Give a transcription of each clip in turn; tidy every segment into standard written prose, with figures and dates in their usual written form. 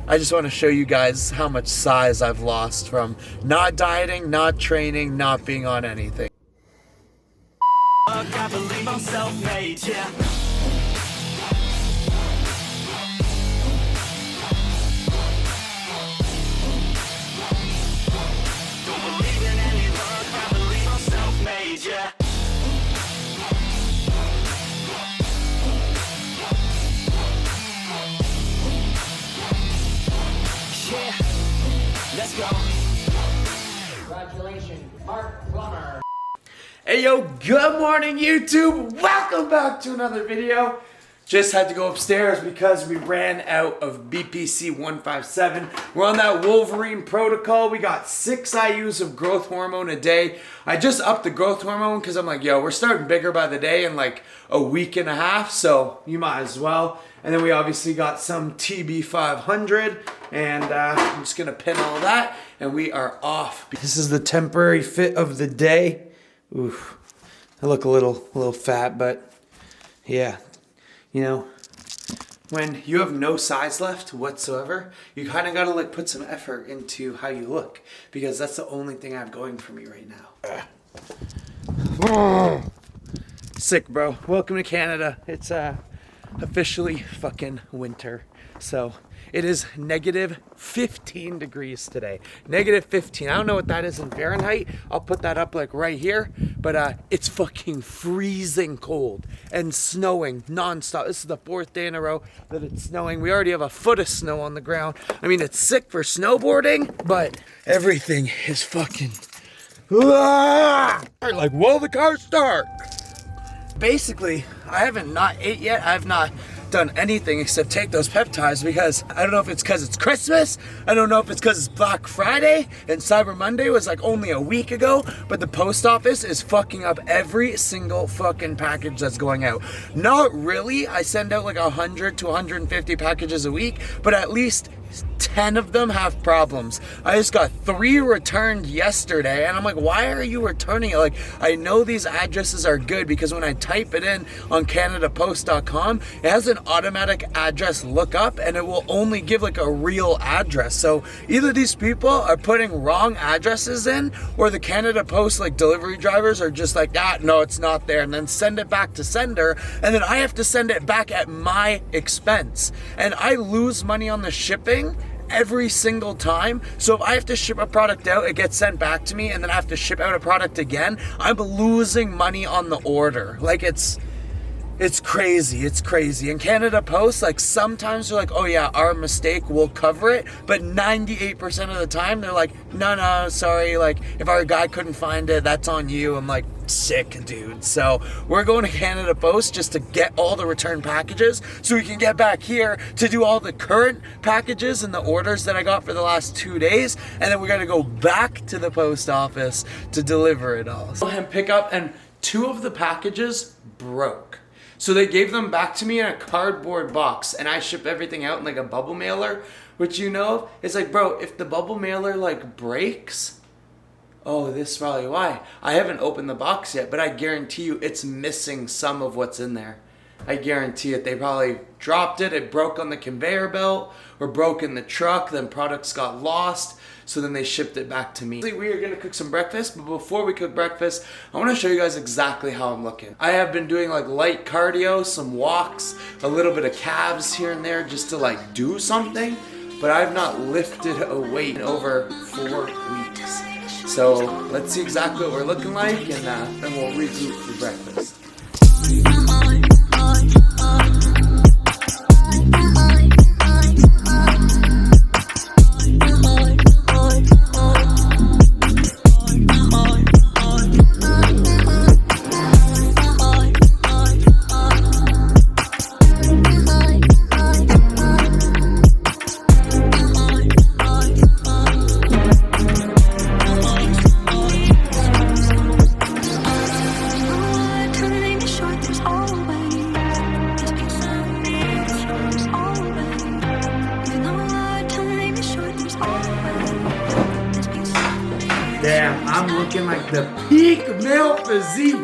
I just want to show you guys how much size I've lost from not dieting, not training, not being on anything. I believe I'm self-made, yeah. Don't believe in any luck, I believe I'm self-made, yeah. Yeah, let's go. Congratulations, Mark Plummer. Hey yo, good morning YouTube. Welcome back to another video. Just had to go upstairs because we ran out of BPC 157. We're on that Wolverine protocol. We got 6 IUs of growth hormone a day. I just upped the growth hormone because I'm like, yo, we're starting bigger by the day in like a week and a half, so you might as well. And then we obviously got some TB500, and I'm just gonna pin all that, and we are off. This is the temporary fit of the day. Oof, I look a little fat, but yeah, you know, when you have no size left whatsoever, you kind of gotta like put some effort into how you look, because that's the only thing I have going for me right now. Sick, bro. Welcome to Canada. It's officially fucking winter. So it is negative 15 degrees today. Negative 15. I don't know what that is in Fahrenheit. I'll put that up like right here. But it's fucking freezing cold and snowing nonstop. This is the 4th day in a row that it's snowing. We already have a foot of snow on the ground. I mean, it's sick for snowboarding, but everything is fucking... Like, will the car start? Basically, I haven't not ate yet. I have not done anything except take those peptides, because I don't know if it's because it's Christmas, I don't know if it's because it's Black Friday and Cyber Monday was like only a week ago, but the post office is fucking up every single fucking package that's going out. Not really. I send out like 100 to 150 packages a week, but at least 10 of them have problems. I just got 3 returned yesterday, and I'm like, why are you returning it? Like, I know these addresses are good because when I type it in on CanadaPost.com, it has an automatic address lookup, and it will only give like a real address. So either these people are putting wrong addresses in, or the Canada Post like delivery drivers are just like, no, it's not there, and then send it back to sender, and then I have to send it back at my expense, and I lose money on the shipping every single time. So if I have to ship a product out, it gets sent back to me, and then I have to ship out a product again, I'm losing money on the order. Like, it's crazy. It's crazy. And Canada Post, like, sometimes they're like, oh yeah, our mistake, we'll cover it, but 98% of the time they're like, no, sorry, like, if our guy couldn't find it, that's on you. I'm like, sick, dude. So we're going to Canada Post just to get all the return packages so we can get back here to do all the current packages and the orders that I got for the last 2 days, and then we're gonna go back to the post office to deliver it all. So and pick up, and 2 of the packages broke. So they gave them back to me in a cardboard box, and I ship everything out in like a bubble mailer, which, you know, it's like, bro, if the bubble mailer like breaks, oh, this is probably why. I haven't opened the box yet, but I guarantee you it's missing some of what's in there. I guarantee it. They probably dropped it, it broke on the conveyor belt, or broke in the truck, then products got lost, so then they shipped it back to me. We are gonna cook some breakfast, but before we cook breakfast, I wanna show you guys exactly how I'm looking. I have been doing like light cardio, some walks, a little bit of calves here and there just to like do something, but I've not lifted a weight in over 4 weeks. So let's see exactly what we're looking like, and then we'll regroup for breakfast. Damn, I'm looking like the peak male physique.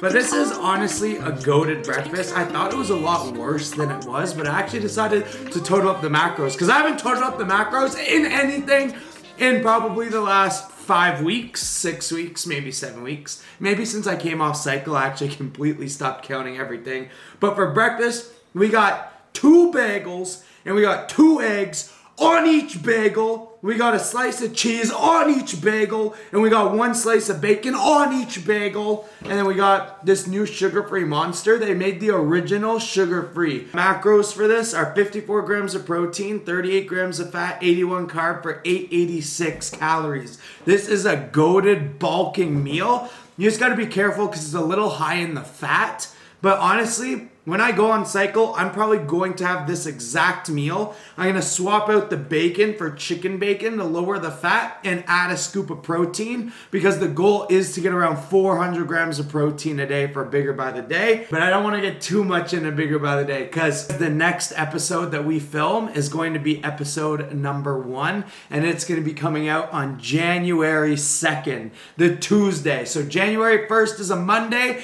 But this is honestly a goated breakfast. I thought it was a lot worse than it was, but I actually decided to total up the macros because I haven't totaled up the macros in anything in probably the last 5 weeks, 6 weeks, maybe 7 weeks. Maybe since I came off cycle, I actually completely stopped counting everything. But for breakfast, we got 2 bagels and we got 2 eggs on each bagel. We got a slice of cheese on each bagel, and we got 1 slice of bacon on each bagel. And then we got this new sugar-free Monster. They made the original sugar-free. Macros for this are 54 grams of protein, 38 grams of fat, 81 carb for 886 calories. This is a goated bulking meal. You just gotta be careful because it's a little high in the fat. But honestly, when I go on cycle, I'm probably going to have this exact meal. I'm going to swap out the bacon for chicken bacon to lower the fat and add a scoop of protein because the goal is to get around 400 grams of protein a day for Bigger by the Day. But I don't want to get too much into Bigger by the Day because the next episode that we film is going to be episode number 1, and it's going to be coming out on January 2nd, the Tuesday. So January 1st is a Monday.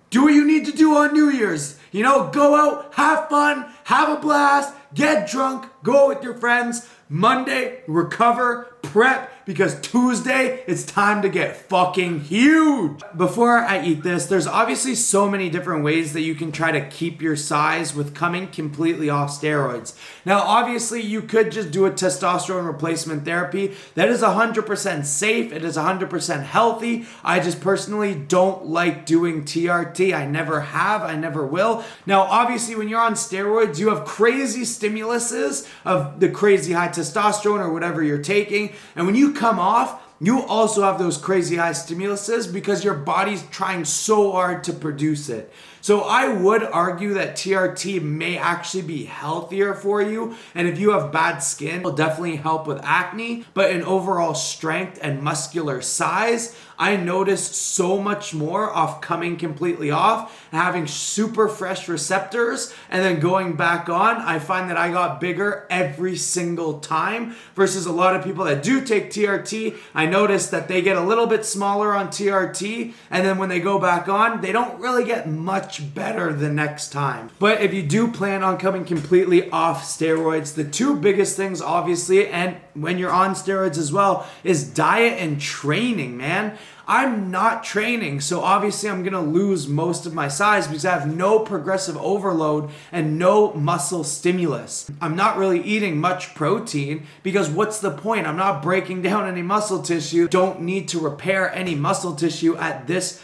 Do what you need to do on New Year's. You know, go out, have fun, have a blast, get drunk, go with your friends. Monday, recover, prep, because Tuesday, it's time to get fucking huge. Before I eat this, there's obviously so many different ways that you can try to keep your size with coming completely off steroids. Now, obviously, you could just do a testosterone replacement therapy. That is 100% safe. It is 100% healthy. I just personally don't like doing TRT. I never have. I never will. Now, obviously, when you're on steroids, you have crazy stimuluses of the crazy high testosterone or whatever you're taking. And when you come off, you also have those crazy high stimuluses because your body's trying so hard to produce it. So I would argue that TRT may actually be healthier for you. And if you have bad skin, it'll definitely help with acne. But in overall strength and muscular size, I noticed so much more off coming completely off and having super fresh receptors and then going back on. I find that I got bigger every single time versus a lot of people that do take TRT. I noticed that they get a little bit smaller on TRT and then when they go back on, they don't really get much better the next time. But if you do plan on coming completely off steroids, the 2 biggest things obviously, and when you're on steroids as well, is diet and training, man. I'm not training, so obviously I'm gonna lose most of my size because I have no progressive overload and no muscle stimulus. I'm not really eating much protein because what's the point? I'm not breaking down any muscle tissue, don't need to repair any muscle tissue at this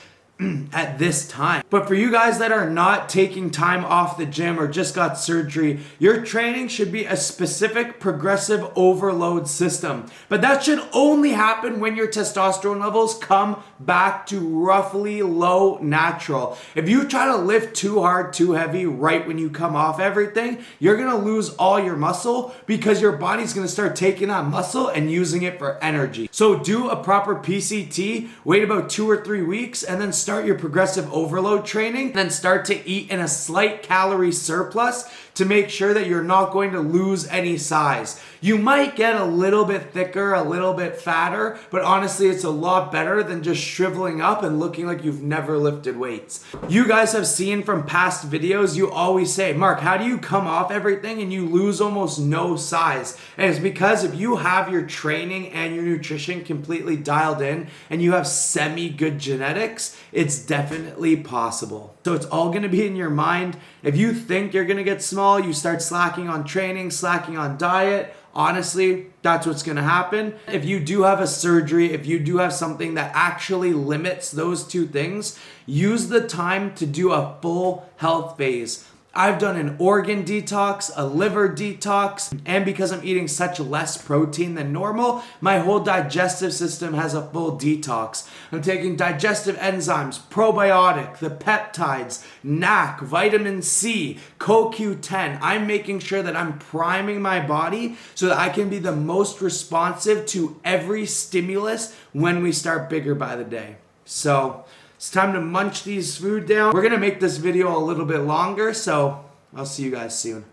time. But for you guys that are not taking time off the gym or just got surgery, your training should be a specific progressive overload system. But that should only happen when your testosterone levels come back to roughly low natural. If you try to lift too hard, too heavy right when you come off everything, you're gonna lose all your muscle because your body's gonna start taking that muscle and using it for energy. So do a proper PCT, wait about 2 or 3 weeks, and then start your progressive overload training, then start to eat in a slight calorie surplus to make sure that you're not going to lose any size. You might get a little bit thicker, a little bit fatter, but honestly, it's a lot better than just shriveling up and looking like you've never lifted weights. You guys have seen from past videos, you always say, Mark, how do you come off everything and you lose almost no size? And it's because if you have your training and your nutrition completely dialed in and you have semi-good genetics, it's definitely possible. So it's all gonna be in your mind. If you think you're gonna get small, you start slacking on training, slacking on diet, honestly, that's what's gonna happen. If you do have a surgery, if you do have something that actually limits those 2 things, use the time to do a full health phase. I've done an organ detox, a liver detox, and because I'm eating such less protein than normal, my whole digestive system has a full detox. I'm taking digestive enzymes, probiotic, the peptides, NAC, vitamin C, CoQ10. I'm making sure that I'm priming my body so that I can be the most responsive to every stimulus when we start Bigger by the Day. So it's time to munch these food down. We're gonna make this video a little bit longer, so I'll see you guys soon.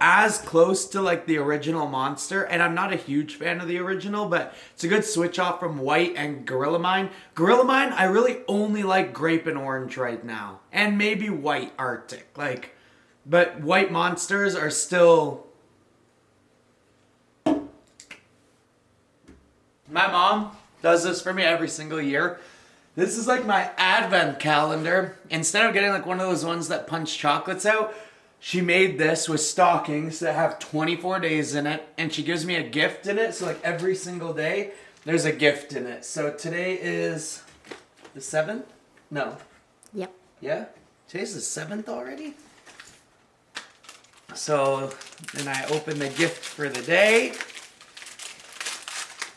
As close to like the original Monster, and I'm not a huge fan of the original, but it's a good switch off from white and Gorilla Mine. Gorilla Mine, I really only like grape and orange right now, and maybe white Arctic, like, but white Monsters are still. My mom does this for me every single year. This is like my advent calendar. Instead of getting like one of those ones that punch chocolates out, she made this with stockings that have 24 days in it, and she gives me a gift in it. So like every single day, there's a gift in it. So today is the 7th? No. Yep. Yeah? Today's the 7th already? So then I open the gift for the day.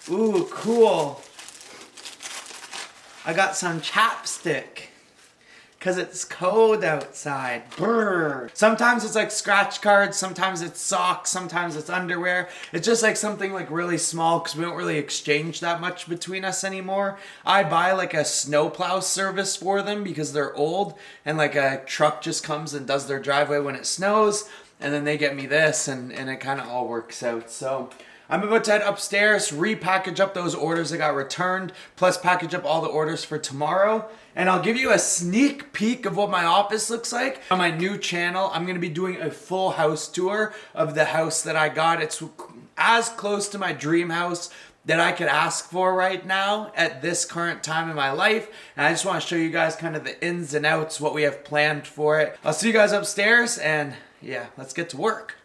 Ooh, cool. I got some chapstick. Because it's cold outside. Brr. Sometimes it's like scratch cards, sometimes it's socks, sometimes it's underwear. It's just like something like really small because we don't really exchange that much between us anymore. I buy like a snowplow service for them because they're old, and like a truck just comes and does their driveway when it snows, and then they get me this, and it kind of all works out. So I'm about to head upstairs, repackage up those orders that got returned, plus package up all the orders for tomorrow. And I'll give you a sneak peek of what my office looks like. On my new channel, I'm gonna be doing a full house tour of the house that I got. It's as close to my dream house that I could ask for right now at this current time in my life. And I just wanna show you guys kind of the ins and outs, what we have planned for it. I'll see you guys upstairs, and yeah, let's get to work.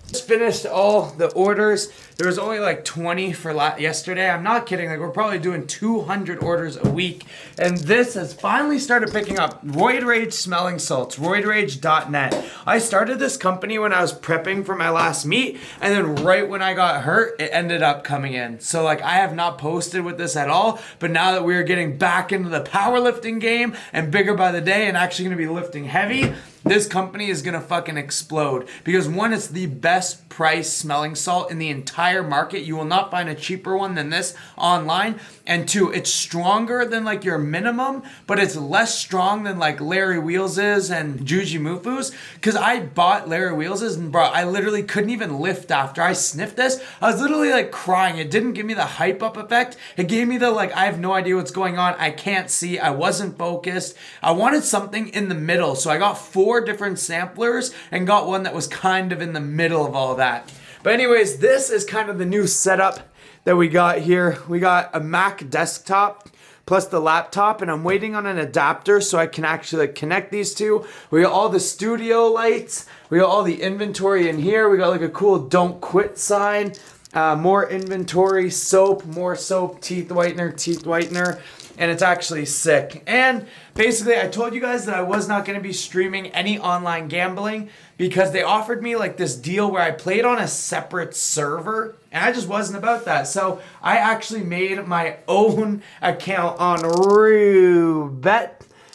Just finished all the orders. There was only like 20 for yesterday. I'm not kidding. Like, we're probably doing 200 orders a week. And this has finally started picking up. Roid Rage smelling salts, roidrage.net. I started this company when I was prepping for my last meet, and then right when I got hurt, it ended up coming in. So like, I have not posted with this at all, but now that we're getting back into the powerlifting game and bigger by the day and actually gonna be lifting heavy, this company is gonna fucking explode. Because one, it's the best price smelling salt in the entire market. You will not find a cheaper one than this online. And two, it's stronger than like your minimum, but it's less strong than like Larry Wheels's and Juji Mufu's. Cause I bought Larry Wheels's, and bro, I literally couldn't even lift after I sniffed this. I was literally like crying. It didn't give me the hype up effect. It gave me the like, I have no idea what's going on. I can't see. I wasn't focused. I wanted something in the middle. So I got 4 different samplers and got one that was kind of in the middle of all that. But anyways, this is kind of the new setup that we got here. We got a Mac desktop plus the laptop, and I'm waiting on an adapter so I can actually like connect these two. We got all the studio lights. We got all the inventory in here. We got like a cool don't quit sign. More inventory, soap, more soap, teeth whitener, and it's actually sick. And basically, I told you guys that I was not going to be streaming any online gambling because they offered me like this deal where I played on a separate server, and I just wasn't about that. So I actually made my own account on Roobet.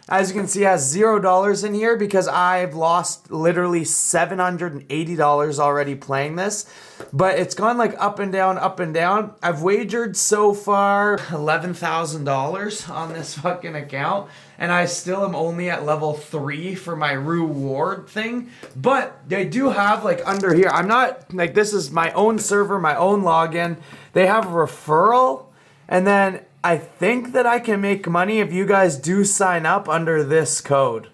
As you can see, it has $0 in here because I've lost literally $780 already playing this. But it's gone like up and down, up and down. I've wagered so far $11,000 on this fucking account. And I still am only at level 3 for my reward thing. But they do have like under here, I'm not, like this is my own server, my own login. They have referral, and then I think that I can make money if you guys do sign up under this code.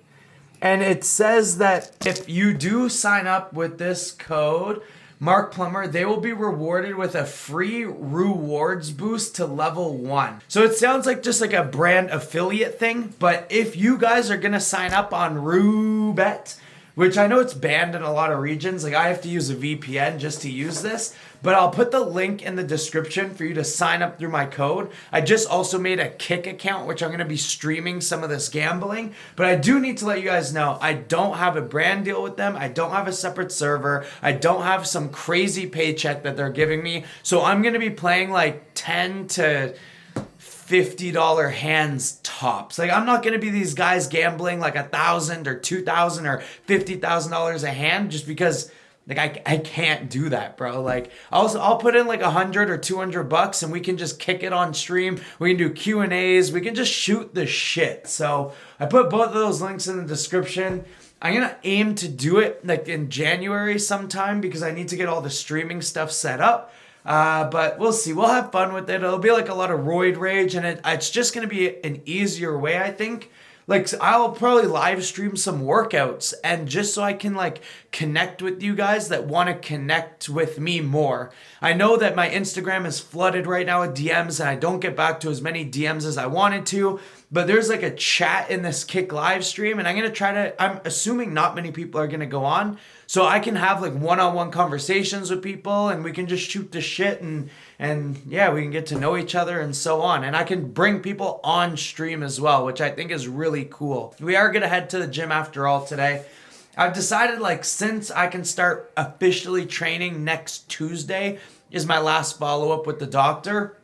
And it says that if you do sign up with this code, Mark Plummer, they will be rewarded with a free rewards boost to level 1. So it sounds like just like a brand affiliate thing, but if you guys are gonna sign up on Roobet, which I know it's banned in a lot of regions, like I have to use a VPN just to use this, but I'll put the link in the description for you to sign up through my code. I just also made a Kick account, which I'm going to be streaming some of this gambling, but I do need to let you guys know, I don't have a brand deal with them. I don't have a separate server. I don't have some crazy paycheck that they're giving me. So I'm going to be playing like $10 to $50 hands tops. Like, I'm not going to be these guys gambling like $1,000 or $2,000 or $50,000 a hand just because Like I can't do that, bro. Like I'll put in like $100 or $200 and we can just kick it on stream. We can do Q&As. We can just shoot the shit. So I put both of those links in the description. I'm going to aim to do it like in January sometime because I need to get all the streaming stuff set up. But we'll see. We'll have fun with it. It'll be like a lot of roid rage, and it's just going to be an easier way, I think. Like, I'll probably live stream some workouts, and just so I can like connect with you guys that want to connect with me more. I know that my Instagram is flooded right now with DMs, and I don't get back to as many DMs as I wanted to. But there's like a chat in this Kick live stream, and I'm assuming not many people are going to go on. So I can have like one-on-one conversations with people, and we can just shoot the shit, and yeah, we can get to know each other and so on. And I can bring people on stream as well, which I think is really cool. We are going to head to the gym after all today. I've decided, like, since I can start officially training next Tuesday is my last follow-up with the doctor.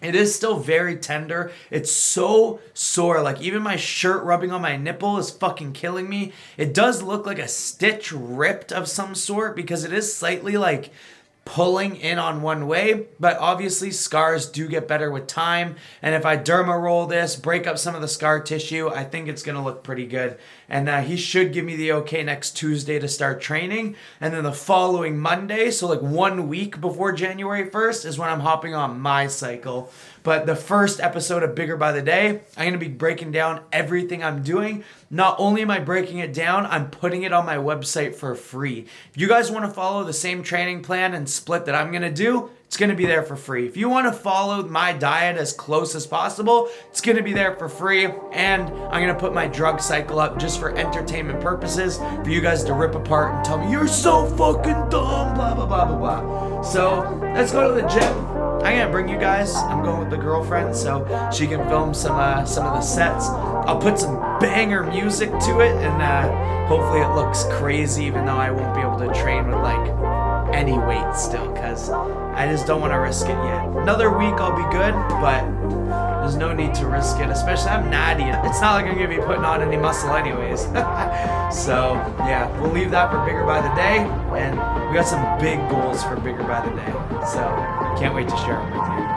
It is still very tender. It's so sore. Like, even my shirt rubbing on my nipple is fucking killing me. It does look like a stitch ripped of some sort because it is slightly like pulling in on one way, but obviously scars do get better with time. And if I derma roll this, break up some of the scar tissue, I think it's gonna look pretty good. And he should give me the okay next Tuesday to start training. And then the following Monday, so like 1 week before January 1st, is when I'm hopping on my cycle. But the first episode of Bigger by the Day, I'm going to be breaking down everything I'm doing. Not only am I breaking it down, I'm putting it on my website for free. If you guys want to follow the same training plan and split that I'm going to do, it's going to be there for free. If you want to follow my diet as close as possible, it's going to be there for free. And I'm going to put my drug cycle up just for entertainment purposes for you guys to rip apart and tell me, you're so fucking dumb, blah, blah, blah, blah, blah. So let's go to the gym. I'm going to bring you guys. I'm going with the girlfriend so she can film some of the sets. I'll put some banger music to it, and hopefully it looks crazy, even though I won't be able to train with like any weight still, because I just don't want to risk it yet. Another week I'll be good, but there's no need to risk it, especially I'm natty. It's not like I'm going to be putting on any muscle anyways. So yeah, we'll leave that for Bigger by the Day, and we got some big goals for Bigger by the Day. So can't wait to share them with you.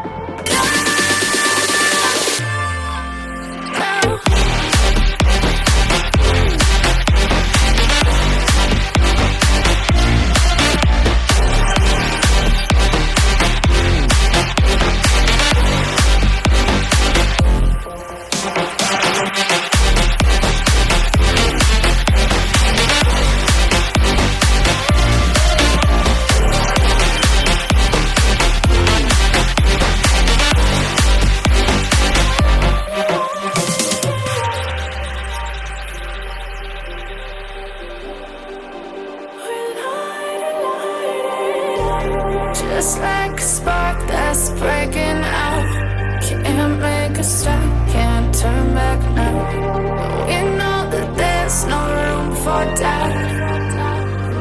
Just like a spark that's breaking out. Can't make a stop, can't turn back now. We know that there's no room for doubt.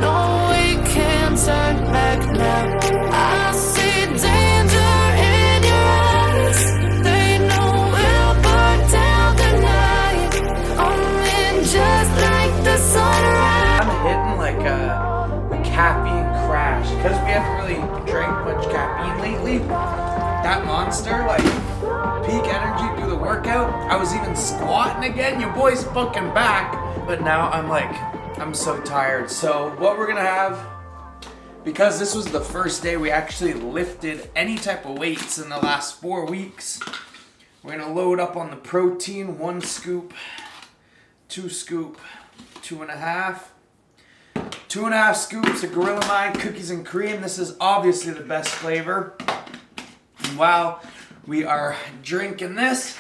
No, we can't turn back now. I see danger in your eyes. They know we'll burn down the night. Coming just like the sunrise. I'm hitting like a caffeine crash because we haven't really drank much caffeine lately. That Monster, like, peak energy through the workout. I was even squatting again. Your boy's fucking back. But now I'm so tired. So what we're gonna have, because this was the first day we actually lifted any type of weights in the last 4 weeks, we're gonna load up on the protein. 1 scoop, 2 scoop, 2.5. 2.5 scoops of Gorilla Mind cookies and cream. This is obviously the best flavor. And while we are drinking this,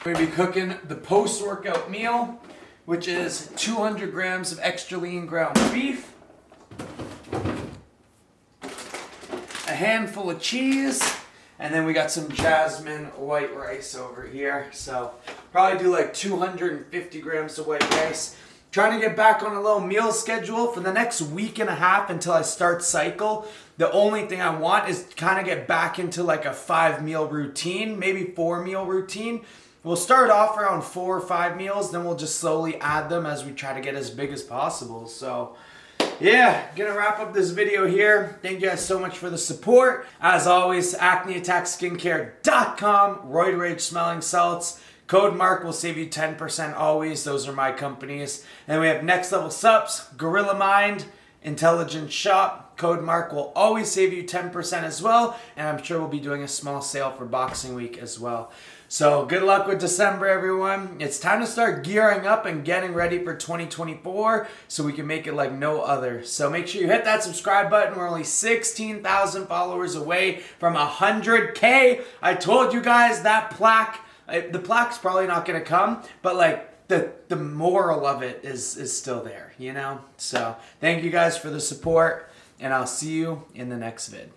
we're going to be cooking the post-workout meal, which is 200 grams of extra lean ground beef, a handful of cheese, and then we got some jasmine white rice over here. So probably do like 250 grams of white rice. Trying to get back on a little meal schedule for the next week and a half until I start cycle. The only thing I want is kind of get back into like a 5-meal routine, maybe 4-meal routine. We'll start off around 4 or 5 meals, then we'll just slowly add them as we try to get as big as possible. So yeah, gonna wrap up this video here. Thank you guys so much for the support. As always, acneattackskincare.com, Roid Rage Smelling Salts. Code Mark will save you 10% always. Those are my companies. And we have Next Level Sups, Gorilla Mind, Intelligent Shop. Code Mark will always save you 10% as well. And I'm sure we'll be doing a small sale for Boxing Week as well. So good luck with December, everyone. It's time to start gearing up and getting ready for 2024 so we can make it like no other. So make sure you hit that subscribe button. We're only 16,000 followers away from 100K. I told you guys that plaque, the plaque's probably not going to come, but like the moral of it is still there, you know? So thank you guys for the support, and I'll see you in the next vid.